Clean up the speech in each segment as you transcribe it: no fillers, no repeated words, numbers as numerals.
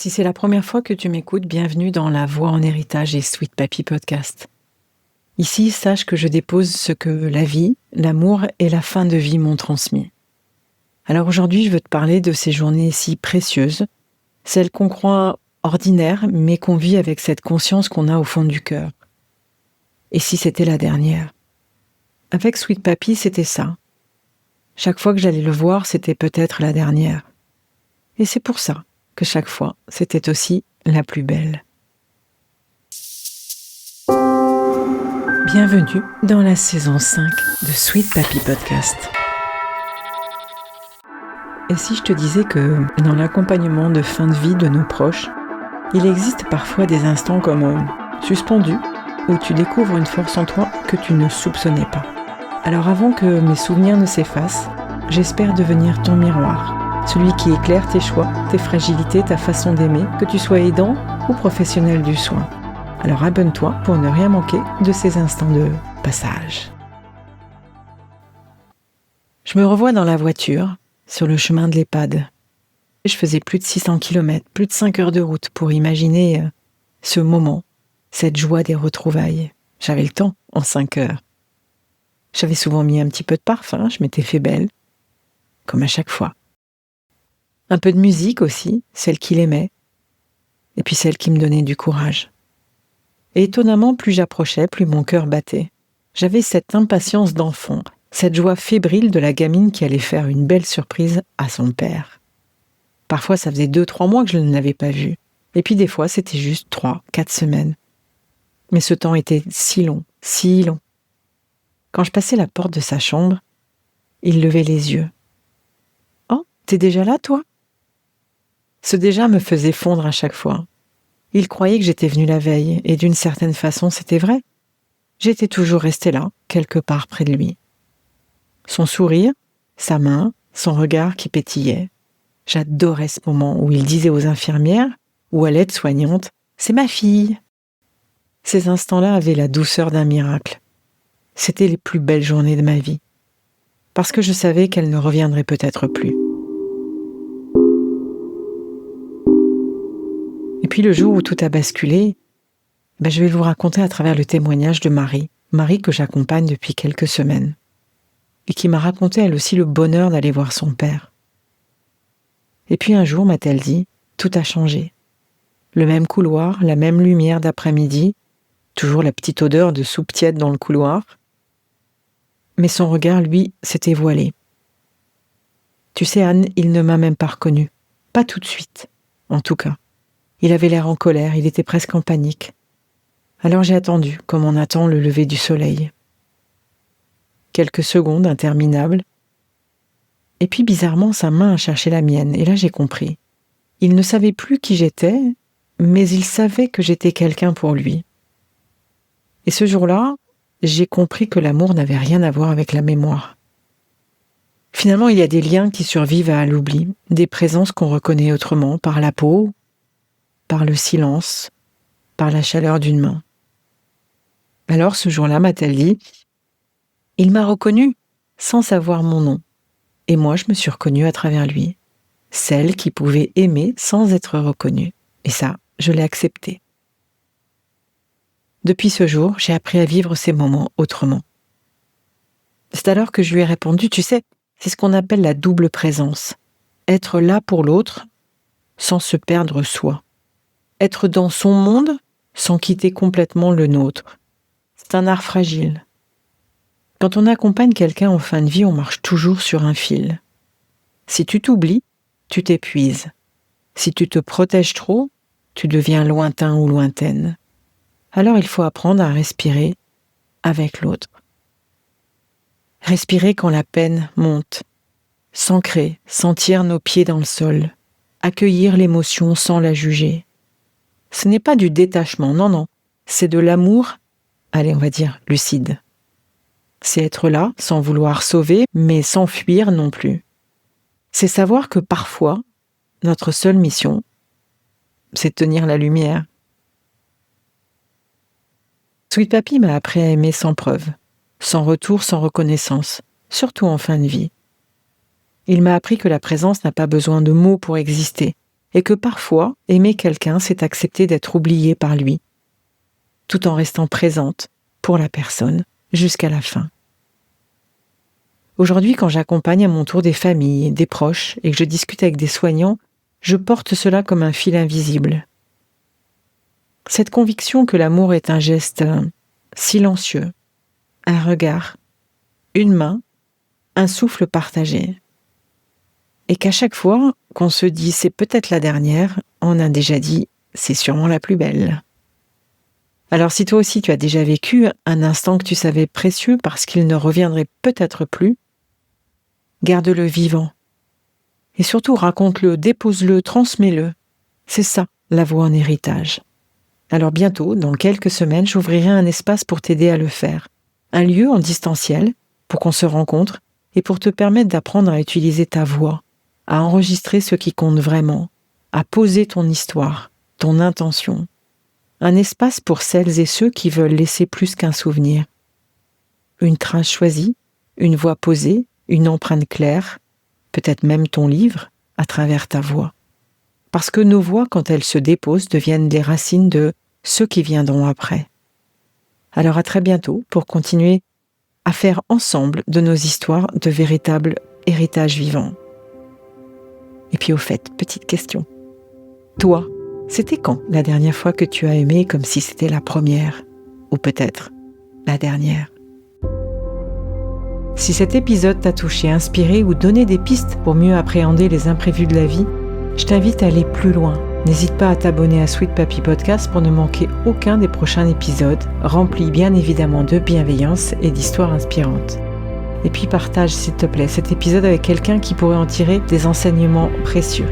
Si c'est la première fois que tu m'écoutes, bienvenue dans La Voix en héritage et Sweet Papy Podcast. Ici, sache que je dépose ce que la vie, l'amour et la fin de vie m'ont transmis. Alors aujourd'hui, je veux te parler de ces journées si précieuses, celles qu'on croit ordinaires, mais qu'on vit avec cette conscience qu'on a au fond du cœur. Et si c'était la dernière? Avec Sweet Papy, c'était ça. Chaque fois que j'allais le voir, c'était peut-être la dernière. Et c'est pour ça que chaque fois, c'était aussi la plus belle. Bienvenue dans la saison 5 de Sweet Papy Podcast. Et si je te disais que dans l'accompagnement de fin de vie de nos proches, il existe parfois des instants comme suspendus, où tu découvres une force en toi que tu ne soupçonnais pas. Alors avant que mes souvenirs ne s'effacent, j'espère devenir ton miroir, celui qui éclaire tes choix, tes fragilités, ta façon d'aimer, que tu sois aidant ou professionnel du soin. Alors abonne-toi pour ne rien manquer de ces instants de passage. Je me revois dans la voiture, sur le chemin de l'EHPAD. Je faisais plus de 600 km, plus de 5 heures de route pour imaginer ce moment, cette joie des retrouvailles. J'avais le temps en 5 heures. J'avais souvent mis un petit peu de parfum, je m'étais fait belle, comme à chaque fois. Un peu de musique aussi, celle qu'il aimait, et puis celle qui me donnait du courage. Et étonnamment, plus j'approchais, plus mon cœur battait. J'avais cette impatience d'enfant, cette joie fébrile de la gamine qui allait faire une belle surprise à son père. Parfois, ça faisait 2-3 mois que je ne l'avais pas vu, et puis des fois, c'était juste 3-4 semaines. Mais ce temps était si long, si long. Quand je passais la porte de sa chambre, il levait les yeux. « Oh, t'es déjà là, toi ?» Ce déjà me faisait fondre à chaque fois. Il croyait que j'étais venue la veille, et d'une certaine façon, c'était vrai. J'étais toujours restée là, quelque part près de lui. Son sourire, sa main, son regard qui pétillait. J'adorais ce moment où il disait aux infirmières ou à l'aide-soignante « C'est ma fille !» Ces instants-là avaient la douceur d'un miracle. C'était les plus belles journées de ma vie. Parce que je savais qu'elles ne reviendraient peut-être plus. Et puis le jour où tout a basculé, je vais vous raconter à travers le témoignage de Marie que j'accompagne depuis quelques semaines, et qui m'a raconté elle aussi le bonheur d'aller voir son père. Et puis un jour, m'a-t-elle dit, tout a changé. Le même couloir, la même lumière d'après-midi, toujours la petite odeur de soupe tiède dans le couloir, mais son regard, lui, s'était voilé. Tu sais, Anne, il ne m'a même pas reconnue. Pas tout de suite, en tout cas. Il avait l'air en colère, il était presque en panique. Alors j'ai attendu, comme on attend le lever du soleil. Quelques secondes interminables. Et puis bizarrement, sa main a cherché la mienne, et là j'ai compris. Il ne savait plus qui j'étais, mais il savait que j'étais quelqu'un pour lui. Et ce jour-là, j'ai compris que l'amour n'avait rien à voir avec la mémoire. Finalement, il y a des liens qui survivent à l'oubli, des présences qu'on reconnaît autrement, par la peau, par le silence, par la chaleur d'une main. Alors ce jour-là, m'a-t-elle dit, il m'a reconnue sans savoir mon nom. Et moi, je me suis reconnue à travers lui. Celle qui pouvait aimer sans être reconnue. Et ça, je l'ai accepté. Depuis ce jour, j'ai appris à vivre ces moments autrement. C'est alors que je lui ai répondu, tu sais, c'est ce qu'on appelle la double présence. Être là pour l'autre sans se perdre soi. Être dans son monde sans quitter complètement le nôtre. C'est un art fragile. Quand on accompagne quelqu'un en fin de vie, on marche toujours sur un fil. Si tu t'oublies, tu t'épuises. Si tu te protèges trop, tu deviens lointain ou lointaine. Alors il faut apprendre à respirer avec l'autre. Respirer quand la peine monte. S'ancrer, sentir nos pieds dans le sol. Accueillir l'émotion sans la juger. Ce n'est pas du détachement, non, c'est de l'amour, allez, on va dire, lucide. C'est être là, sans vouloir sauver, mais sans fuir non plus. C'est savoir que parfois, notre seule mission, c'est de tenir la lumière. Sweet Papy m'a appris à aimer sans preuve, sans retour, sans reconnaissance, surtout en fin de vie. Il m'a appris que la présence n'a pas besoin de mots pour exister, et que parfois, aimer quelqu'un, c'est accepter d'être oublié par lui, tout en restant présente pour la personne jusqu'à la fin. Aujourd'hui, quand j'accompagne à mon tour des familles, des proches et que je discute avec des soignants, je porte cela comme un fil invisible. Cette conviction que l'amour est un geste silencieux, un regard, une main, un souffle partagé. Et qu'à chaque fois qu'on se dit c'est peut-être la dernière, on a déjà dit c'est sûrement la plus belle. Alors si toi aussi tu as déjà vécu un instant que tu savais précieux parce qu'il ne reviendrait peut-être plus, garde-le vivant. Et surtout raconte-le, dépose-le, transmets-le. C'est ça, la voix en héritage. Alors bientôt, dans quelques semaines, j'ouvrirai un espace pour t'aider à le faire. Un lieu en distanciel pour qu'on se rencontre et pour te permettre d'apprendre à utiliser ta voix, à enregistrer ce qui compte vraiment, à poser ton histoire, ton intention. Un espace pour celles et ceux qui veulent laisser plus qu'un souvenir. Une trace choisie, une voix posée, une empreinte claire, peut-être même ton livre, à travers ta voix. Parce que nos voix, quand elles se déposent, deviennent les racines de ceux qui viendront après. Alors à très bientôt pour continuer à faire ensemble de nos histoires de véritables héritages vivants. Et puis au fait, petite question. Toi, c'était quand la dernière fois que tu as aimé comme si c'était la première, ou peut-être la dernière? Si cet épisode t'a touché, inspiré ou donné des pistes pour mieux appréhender les imprévus de la vie, je t'invite à aller plus loin. N'hésite pas à t'abonner à Sweet Papy Podcast pour ne manquer aucun des prochains épisodes, remplis bien évidemment de bienveillance et d'histoires inspirantes. Et puis partage s'il te plaît cet épisode avec quelqu'un qui pourrait en tirer des enseignements précieux.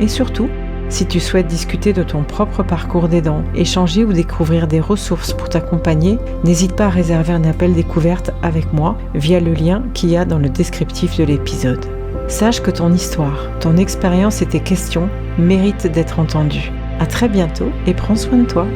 Et surtout, si tu souhaites discuter de ton propre parcours d'aidant, échanger ou découvrir des ressources pour t'accompagner, n'hésite pas à réserver un appel découverte avec moi via le lien qu'il y a dans le descriptif de l'épisode. Sache que ton histoire, ton expérience et tes questions méritent d'être entendues. À très bientôt et prends soin de toi.